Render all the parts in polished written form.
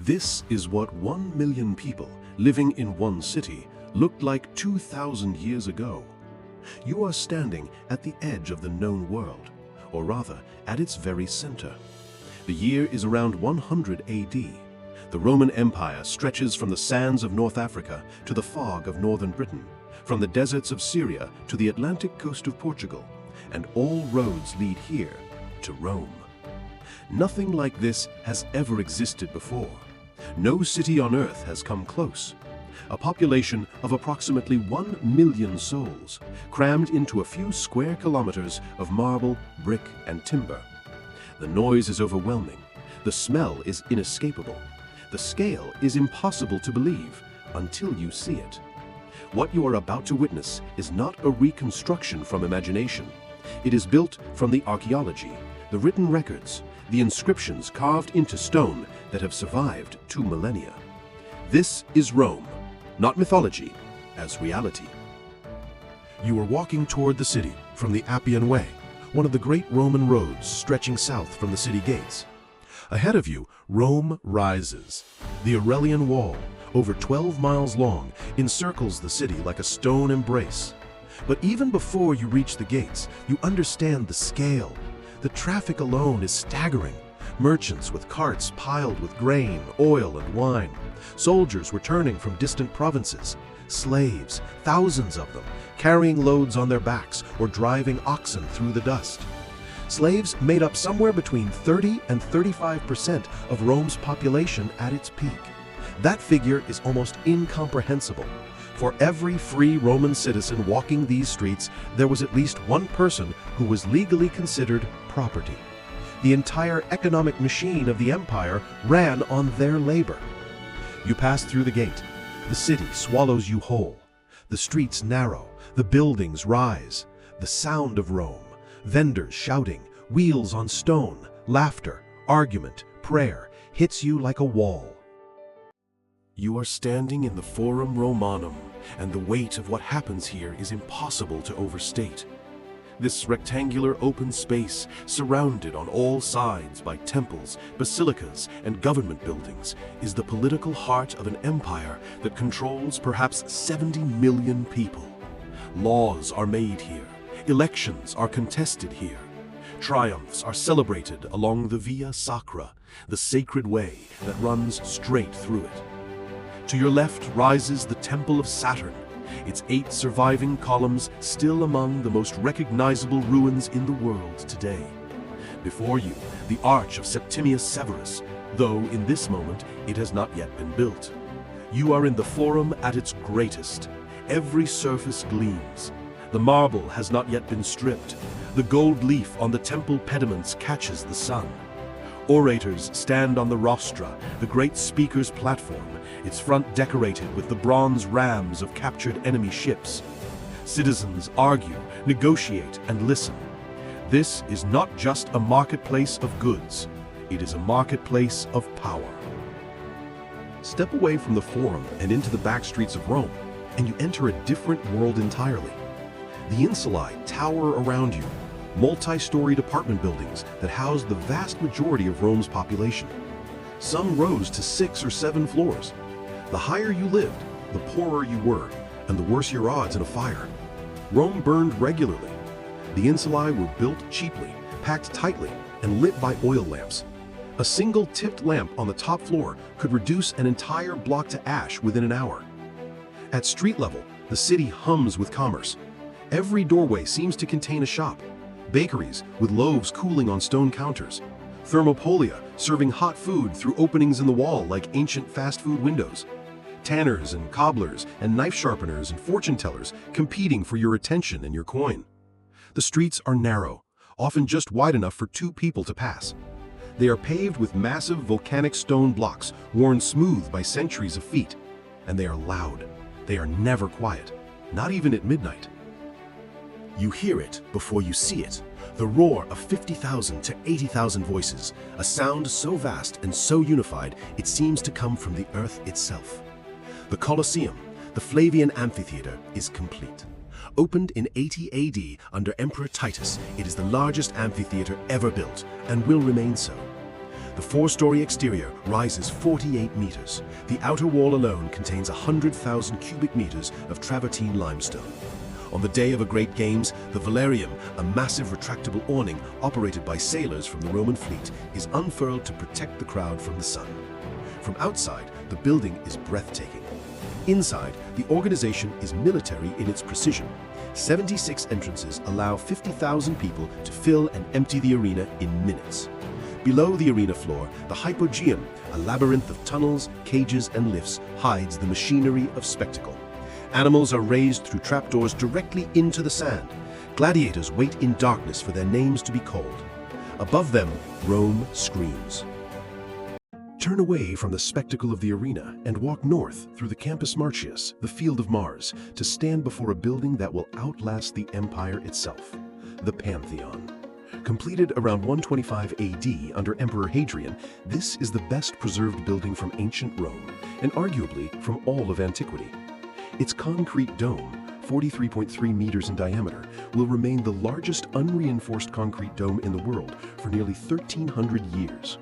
This is what 1 million people living in one city looked like 2,000 years ago. You are standing at the edge of the known world, or rather, at its very center. The year is around 100 AD. The Roman Empire stretches from the sands of North Africa to the fog of northern Britain, from the deserts of Syria to the Atlantic coast of Portugal, and all roads lead here to Rome. Nothing like this has ever existed before. No city on earth has come close. A population of approximately 1 million souls, crammed into a few square kilometers of marble, brick, and timber. The noise is overwhelming. The smell is inescapable. The scale is impossible to believe until you see it. What you are about to witness is not a reconstruction from imagination. It is built from the archaeology, the written records, the inscriptions carved into stone that have survived 2 millennia. This is Rome, not mythology, as reality. You are walking toward the city from the Appian Way, one of the great Roman roads stretching south from the city gates. Ahead of you, Rome rises. The Aurelian Wall, over 12 miles long, encircles the city like a stone embrace. But even before you reach the gates, you understand the scale. The traffic alone is staggering. Merchants with carts piled with grain, oil, and wine. Soldiers returning from distant provinces. Slaves, thousands of them, carrying loads on their backs or driving oxen through the dust. Slaves made up somewhere between 30 and 35% of Rome's population at its peak. That figure is almost incomprehensible. For every free Roman citizen walking these streets, there was at least one person who was legally considered property. The entire economic machine of the empire ran on their labor. You pass through the gate. The city swallows you whole. The streets narrow, the buildings rise. The sound of Rome, vendors shouting, wheels on stone, laughter, argument, prayer, hits you like a wall. You are standing in the Forum Romanum, and the weight of what happens here is impossible to overstate. This rectangular open space, surrounded on all sides by temples, basilicas, and government buildings, is the political heart of an empire that controls perhaps 70 million people. Laws are made here. Elections are contested here. Triumphs are celebrated along the Via Sacra, the sacred way that runs straight through it. To your left rises the Temple of Saturn, its 8 surviving columns still among the most recognizable ruins in the world today. Before you, the Arch of Septimius Severus, though in this moment it has not yet been built. You are in the Forum at its greatest. Every surface gleams. The marble has not yet been stripped. The gold leaf on the temple pediments catches the sun. Orators stand on the rostra, the great speaker's platform, its front decorated with the bronze rams of captured enemy ships. Citizens argue, negotiate, and listen. This is not just a marketplace of goods. It is a marketplace of power. Step away from the Forum and into the back streets of Rome, and you enter a different world entirely. The insulae tower around you, multi-storied apartment buildings that house the vast majority of Rome's population. Some rose to 6 or 7 floors. The higher you lived, the poorer you were, and the worse your odds in a fire. Rome burned regularly. The insulae were built cheaply, packed tightly, and lit by oil lamps. A single tipped lamp on the top floor could reduce an entire block to ash within an hour. At street level, the city hums with commerce. Every doorway seems to contain a shop. Bakeries with loaves cooling on stone counters. Thermopolia serving hot food through openings in the wall like ancient fast food windows. Tanners and cobblers and knife sharpeners and fortune tellers competing for your attention and your coin. The streets are narrow, often just wide enough for 2 people to pass. They are paved with massive volcanic stone blocks worn smooth by centuries of feet. And they are loud. They are never quiet, not even at midnight. You hear it before you see it, the roar of 50,000 to 80,000 voices, a sound so vast and so unified it seems to come from the earth itself. The Colosseum, the Flavian amphitheater, is complete. Opened in 80 AD under Emperor Titus, it is the largest amphitheater ever built and will remain so. The four-story exterior rises 48 meters. The outer wall alone contains 100,000 cubic meters of travertine limestone. On the day of a great games, the velarium, a massive retractable awning operated by sailors from the Roman fleet, is unfurled to protect the crowd from the sun. From outside, the building is breathtaking. Inside, the organization is military in its precision. 76 entrances allow 50,000 people to fill and empty the arena in minutes. Below the arena floor, the hypogeum, a labyrinth of tunnels, cages, and lifts, hides the machinery of spectacle. Animals are raised through trapdoors directly into the sand. Gladiators wait in darkness for their names to be called. Above them, Rome screams. Turn away from the spectacle of the arena and walk north through the Campus Martius, the Field of Mars, to stand before a building that will outlast the empire itself, the Pantheon. Completed around 125 AD under Emperor Hadrian, this is the best preserved building from ancient Rome, and arguably from all of antiquity. Its concrete dome, 43.3 meters in diameter, will remain the largest unreinforced concrete dome in the world for nearly 1,300 years.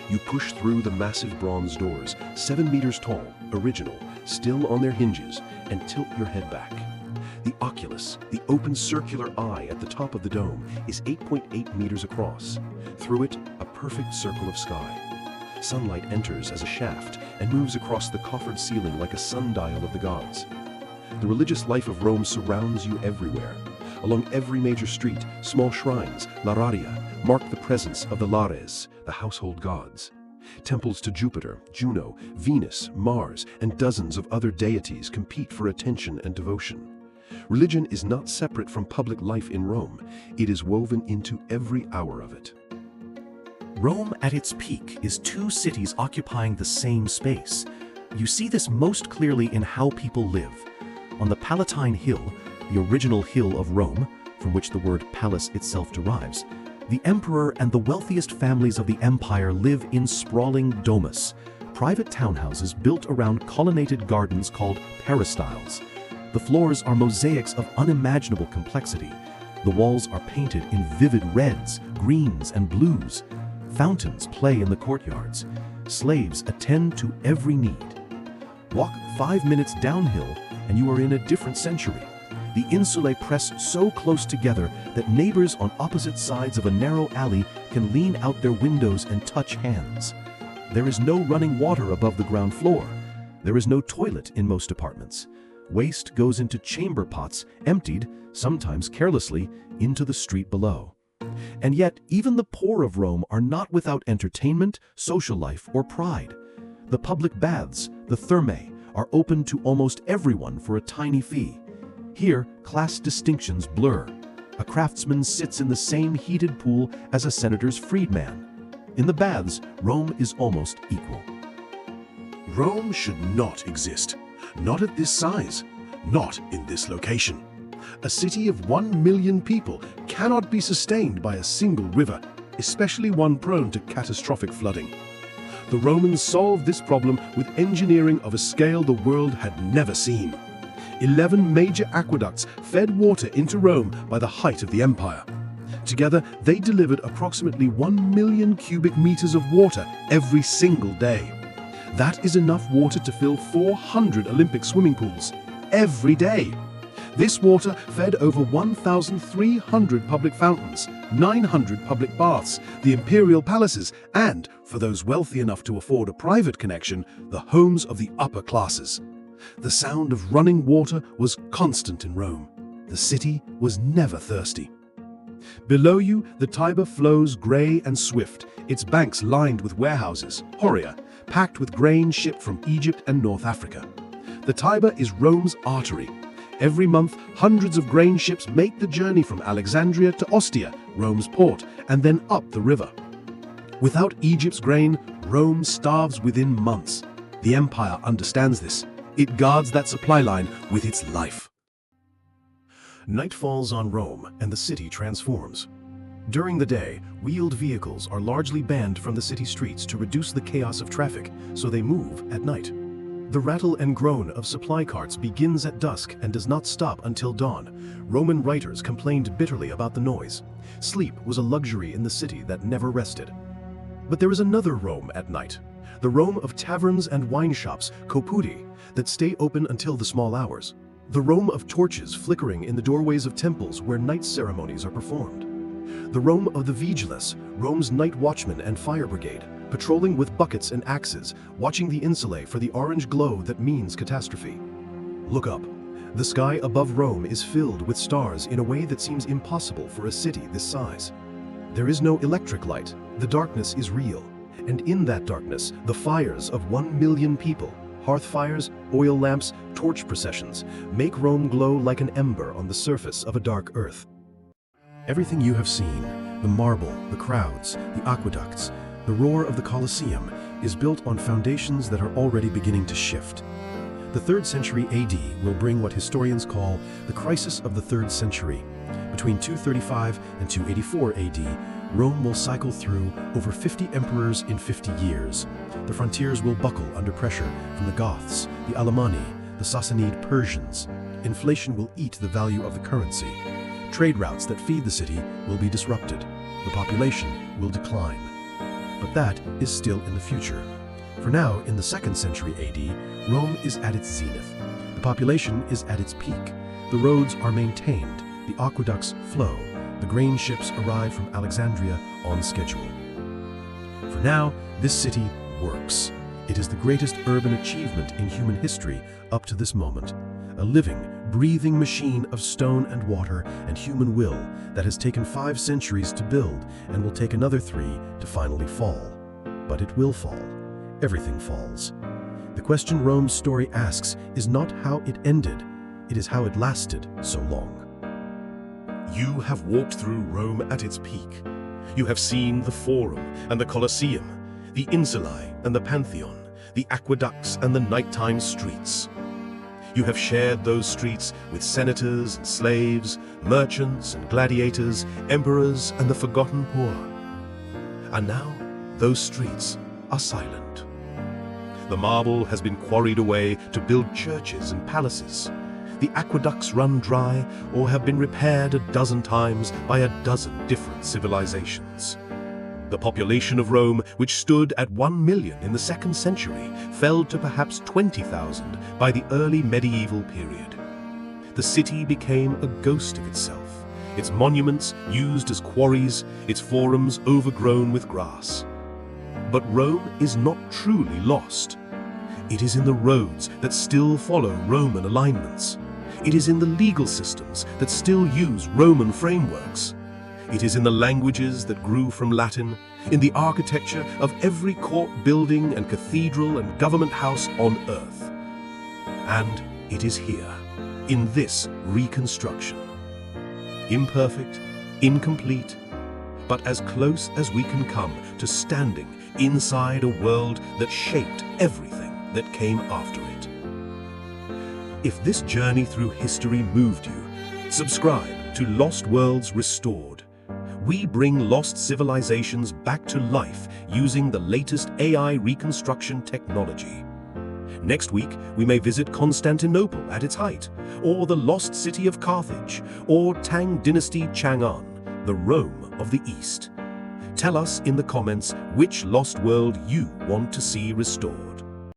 You push through the massive bronze doors, 7 meters tall, original, still on their hinges, and tilt your head back. The oculus, the open circular eye at the top of the dome, is 8.8 meters across. Through it, a perfect circle of sky. Sunlight enters as a shaft and moves across the coffered ceiling like a sundial of the gods. The religious life of Rome surrounds you everywhere. Along every major street, small shrines, lararia, mark the presence of the lares, the household gods. Temples to Jupiter, Juno, Venus, Mars, and dozens of other deities compete for attention and devotion. Religion is not separate from public life in Rome. It is woven into every hour of it. Rome at its peak is two cities occupying the same space. You see this most clearly in how people live. On the Palatine Hill, the original hill of Rome, from which the word palace itself derives, the emperor and the wealthiest families of the empire live in sprawling domus, private townhouses built around colonnaded gardens called peristyles. The floors are mosaics of unimaginable complexity. The walls are painted in vivid reds, greens, and blues. Fountains play in the courtyards. Slaves attend to every need. Walk 5 minutes downhill and you are in a different century. The insulae press so close together that neighbors on opposite sides of a narrow alley can lean out their windows and touch hands. There is no running water above the ground floor. There is no toilet in most apartments. Waste goes into chamber pots, emptied, sometimes carelessly, into the street below. And yet, even the poor of Rome are not without entertainment, social life, or pride. The public baths, the thermae, are open to almost everyone for a tiny fee. Here, class distinctions blur. A craftsman sits in the same heated pool as a senator's freedman. In the baths, Rome is almost equal. Rome should not exist. Not at this size. Not in this location. A city of 1 million people cannot be sustained by a single river, especially one prone to catastrophic flooding. The Romans solved this problem with engineering of a scale the world had never seen. 11 major aqueducts fed water into Rome by the height of the empire. Together, they delivered approximately 1 million cubic meters of water every single day. That is enough water to fill 400 Olympic swimming pools every day. This water fed over 1,300 public fountains, 900 public baths, the imperial palaces, and, for those wealthy enough to afford a private connection, the homes of the upper classes. The sound of running water was constant in Rome. The city was never thirsty. Below you, the Tiber flows gray and swift, its banks lined with warehouses, horia, packed with grain shipped from Egypt and North Africa. The Tiber is Rome's artery. Every month, hundreds of grain ships make the journey from Alexandria to Ostia, Rome's port, and then up the river. Without Egypt's grain, Rome starves within months. The empire understands this. It guards that supply line with its life. Night falls on Rome and the city transforms. During the day, wheeled vehicles are largely banned from the city streets to reduce the chaos of traffic, so they move at night. The rattle and groan of supply carts begins at dusk and does not stop until dawn. Roman writers complained bitterly about the noise. Sleep was a luxury in the city that never rested. But there is another Rome at night, the Rome of taverns and wine shops, Copudi, that stay open until the small hours. The Rome of torches flickering in the doorways of temples where night ceremonies are performed. The Rome of the Vigiles, Rome's night watchmen and fire brigade, patrolling with buckets and axes, watching the insulae for the orange glow that means catastrophe. Look up. The sky above Rome is filled with stars in a way that seems impossible for a city this size. There is no electric light. The darkness is real. And in that darkness, the fires of 1 million people, hearth fires, oil lamps, torch processions, make Rome glow like an ember on the surface of a dark earth. Everything you have seen, the marble, the crowds, the aqueducts, the roar of the Colosseum, is built on foundations that are already beginning to shift. The 3rd century AD will bring what historians call the crisis of the 3rd century. Between 235 and 284 AD, Rome will cycle through over 50 emperors in 50 years. The frontiers will buckle under pressure from the Goths, the Alemanni, the Sassanid Persians. Inflation will eat the value of the currency. Trade routes that feed the city will be disrupted. The population will decline. But that is still in the future. For now, in the 2nd century AD, Rome is at its zenith. The population is at its peak. The roads are maintained. The aqueducts flow. The grain ships arrive from Alexandria on schedule. For now, this city works. It is the greatest urban achievement in human history up to this moment. A living, breathing machine of stone and water and human will that has taken 5 centuries to build and will take another 3 to finally fall. But it will fall. Everything falls. The question Rome's story asks is not how it ended, it is how it lasted so long. You have walked through Rome at its peak. You have seen the Forum and the Colosseum, the insulae and the Pantheon, the aqueducts and the nighttime streets. You have shared those streets with senators and slaves, merchants and gladiators, emperors and the forgotten poor. And now, those streets are silent. The marble has been quarried away to build churches and palaces. The aqueducts run dry or have been repaired a dozen times by a dozen different civilizations. The population of Rome, which stood at 1 million in the 2nd century, fell to perhaps 20,000 by the early medieval period. The city became a ghost of itself, its monuments used as quarries, its forums overgrown with grass. But Rome is not truly lost. It is in the roads that still follow Roman alignments. It is in the legal systems that still use Roman frameworks. It is in the languages that grew from Latin, in the architecture of every court building and cathedral and government house on earth. And it is here, in this Reconstruction. Imperfect, incomplete, but as close as we can come to standing inside a world that shaped everything that came after it. If this journey through history moved you, subscribe to Lost Worlds Restored. We bring lost civilizations back to life using the latest AI reconstruction technology. Next week, we may visit Constantinople at its height, or the lost city of Carthage, or Tang Dynasty Chang'an, the Rome of the East. Tell us in the comments which lost world you want to see restored.